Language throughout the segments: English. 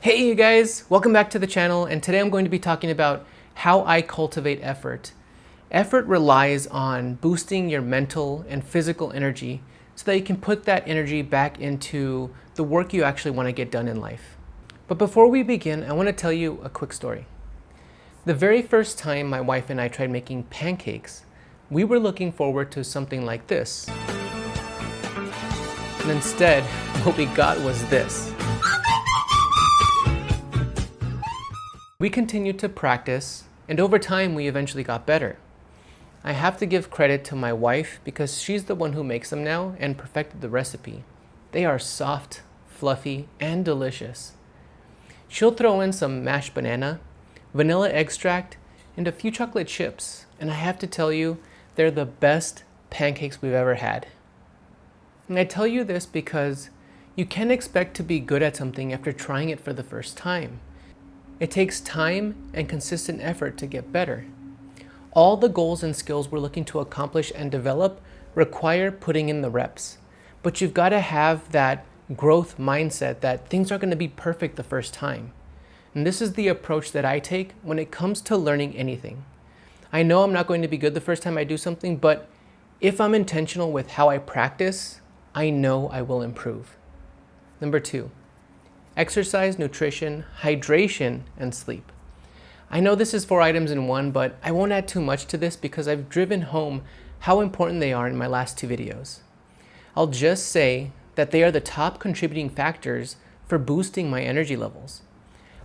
Hey you guys, welcome back to the channel, and today I'm going to be talking about how I cultivate effort. Effort relies on boosting your mental and physical energy so that you can put that energy back into the work you actually want to get done in life. But before we begin, I want to tell you a quick story. The very first time my wife and I tried making pancakes, we were looking forward to something like this. And instead, what we got was this. We continued to practice, and over time we eventually got better. I have to give credit to my wife because she's the one who makes them now and perfected the recipe. They are soft, fluffy, and delicious. She'll throw in some mashed banana, vanilla extract, and a few chocolate chips, and I have to tell you, they're the best pancakes we've ever had. And I tell you this because you can't expect to be good at something after trying it for the first time. It takes time and consistent effort to get better. All the goals and skills we're looking to accomplish and develop require putting in the reps. But you've got to have that growth mindset that things aren't going to be perfect the first time. And this is the approach that I take when it comes to learning anything. I know I'm not going to be good the first time I do something, but if I'm intentional with how I practice, I know I will improve. Number 2. Exercise, nutrition, hydration, and sleep. I know this is 4 items in one, but I won't add too much to this because I've driven home how important they are in my last 2 videos. I'll just say that they are the top contributing factors for boosting my energy levels.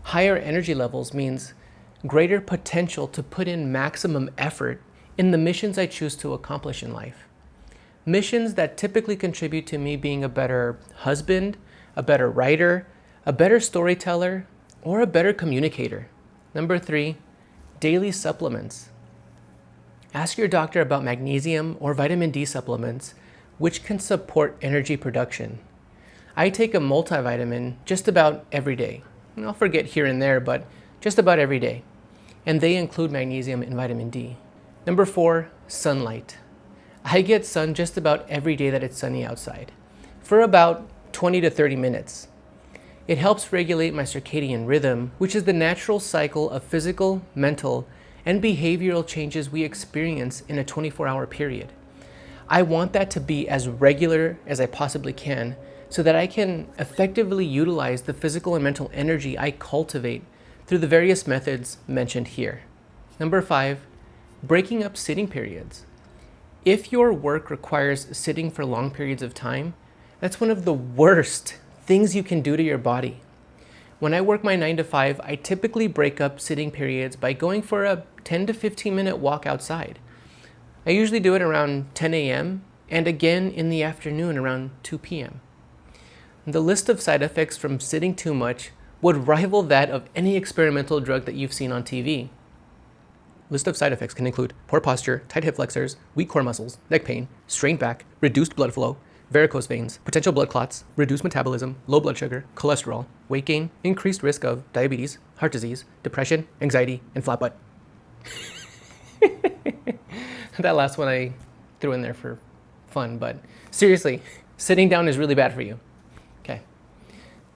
Higher energy levels means greater potential to put in maximum effort in the missions I choose to accomplish in life. Missions that typically contribute to me being a better husband, a better writer, a better storyteller, or a better communicator. Number 3, daily supplements. Ask your doctor about magnesium or vitamin D supplements, which can support energy production. I take a multivitamin just about every day. I'll forget here and there, but just about every day. And they include magnesium and vitamin D. Number 4, sunlight. I get sun just about every day that it's sunny outside, for about 20 to 30 minutes. It helps regulate my circadian rhythm, which is the natural cycle of physical, mental, and behavioral changes we experience in a 24-hour period. I want that to be as regular as I possibly can so that I can effectively utilize the physical and mental energy I cultivate through the various methods mentioned here. Number 5, breaking up sitting periods. If your work requires sitting for long periods of time, that's one of the worst things you can do to your body. When I work my 9 to 5, I typically break up sitting periods by going for a 10 to 15 minute walk outside. I usually do it around 10 a.m. and again in the afternoon around 2 p.m. The list of side effects from sitting too much would rival that of any experimental drug that you've seen on TV. List of side effects can include poor posture, tight hip flexors, weak core muscles, neck pain, strained back, reduced blood flow, varicose veins, potential blood clots, reduced metabolism, low blood sugar, cholesterol, weight gain, increased risk of diabetes, heart disease, depression, anxiety, and flat butt. That last one I threw in there for fun, but seriously, sitting down is really bad for you. Okay.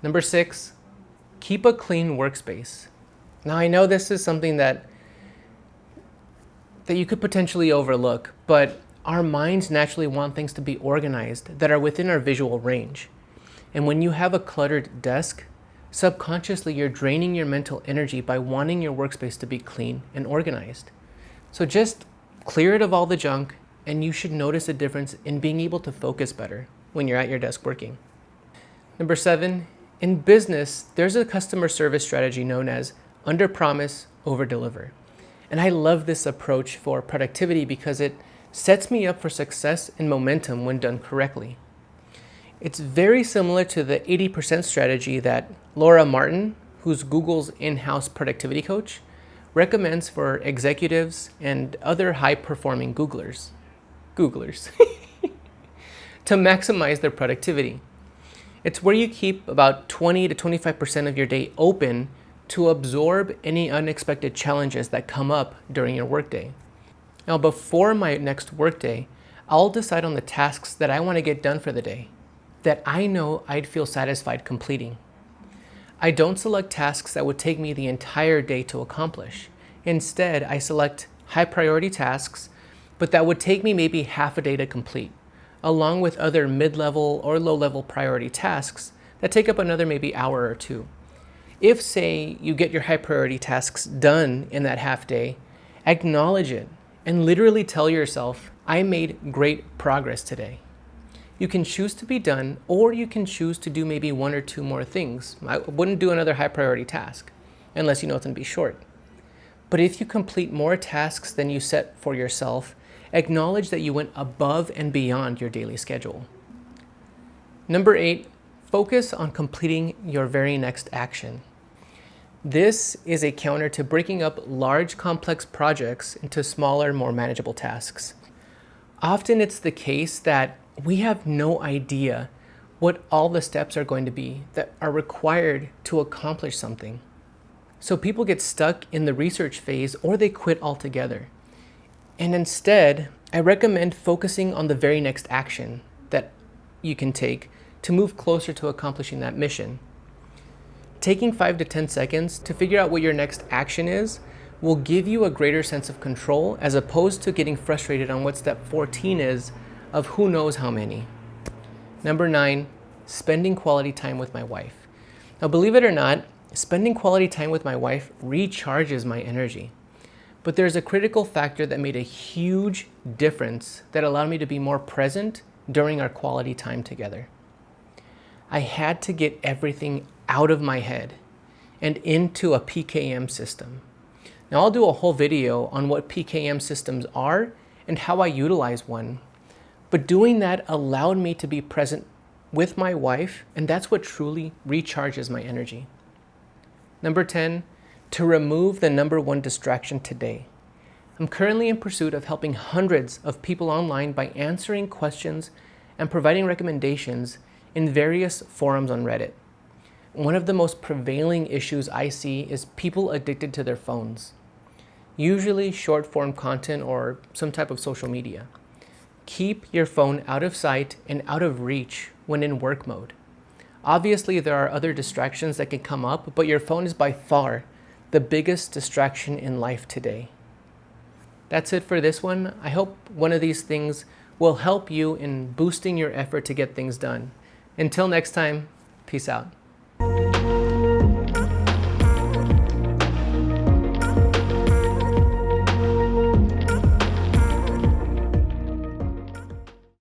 Number 6, keep a clean workspace. Now I know this is something that you could potentially overlook, but our minds naturally want things to be organized that are within our visual range. And when you have a cluttered desk, subconsciously you're draining your mental energy by wanting your workspace to be clean and organized. So just clear it of all the junk, and you should notice a difference in being able to focus better when you're at your desk working. Number 7, in business, there's a customer service strategy known as under promise, over deliver. And I love this approach for productivity because it sets me up for success and momentum when done correctly. It's very similar to the 80% strategy that Laura Martin, who's Google's in-house productivity coach, recommends for executives and other high-performing Googlers to maximize their productivity. It's where you keep about 20 to 25% of your day open to absorb any unexpected challenges that come up during your workday. Now, before my next workday, I'll decide on the tasks that I want to get done for the day, that I know I'd feel satisfied completing. I don't select tasks that would take me the entire day to accomplish. Instead, I select high priority tasks, but that would take me maybe half a day to complete, along with other mid-level or low-level priority tasks that take up another maybe hour or two. If, say, you get your high priority tasks done in that half day, acknowledge it and literally tell yourself, I made great progress today. You can choose to be done, or you can choose to do maybe one or two more things. I wouldn't do another high priority task unless you know it's going to be short. But if you complete more tasks than you set for yourself, acknowledge that you went above and beyond your daily schedule. Number 8, focus on completing your very next action. This is a counter to breaking up large, complex projects into smaller, more manageable tasks. Often it's the case that we have no idea what all the steps are going to be that are required to accomplish something. So people get stuck in the research phase or they quit altogether. And instead, I recommend focusing on the very next action that you can take to move closer to accomplishing that mission. Taking 5 to 10 seconds to figure out what your next action is will give you a greater sense of control as opposed to getting frustrated on what step 14 is of who knows how many. Number 9, spending quality time with my wife. Now, believe it or not, spending quality time with my wife recharges my energy. But there's a critical factor that made a huge difference that allowed me to be more present during our quality time together. I had to get everything out of my head and into a PKM system. Now, I'll do a whole video on what PKM systems are and how I utilize one. But doing that allowed me to be present with my wife, and that's what truly recharges my energy. Number 10, to remove the number one distraction today. I'm currently in pursuit of helping hundreds of people online by answering questions and providing recommendations in various forums on Reddit. One of the most prevailing issues I see is people addicted to their phones, usually short form content or some type of social media. Keep your phone out of sight and out of reach when in work mode. Obviously, there are other distractions that can come up, but your phone is by far the biggest distraction in life today. That's it for this one. I hope one of these things will help you in boosting your effort to get things done. Until next time, peace out.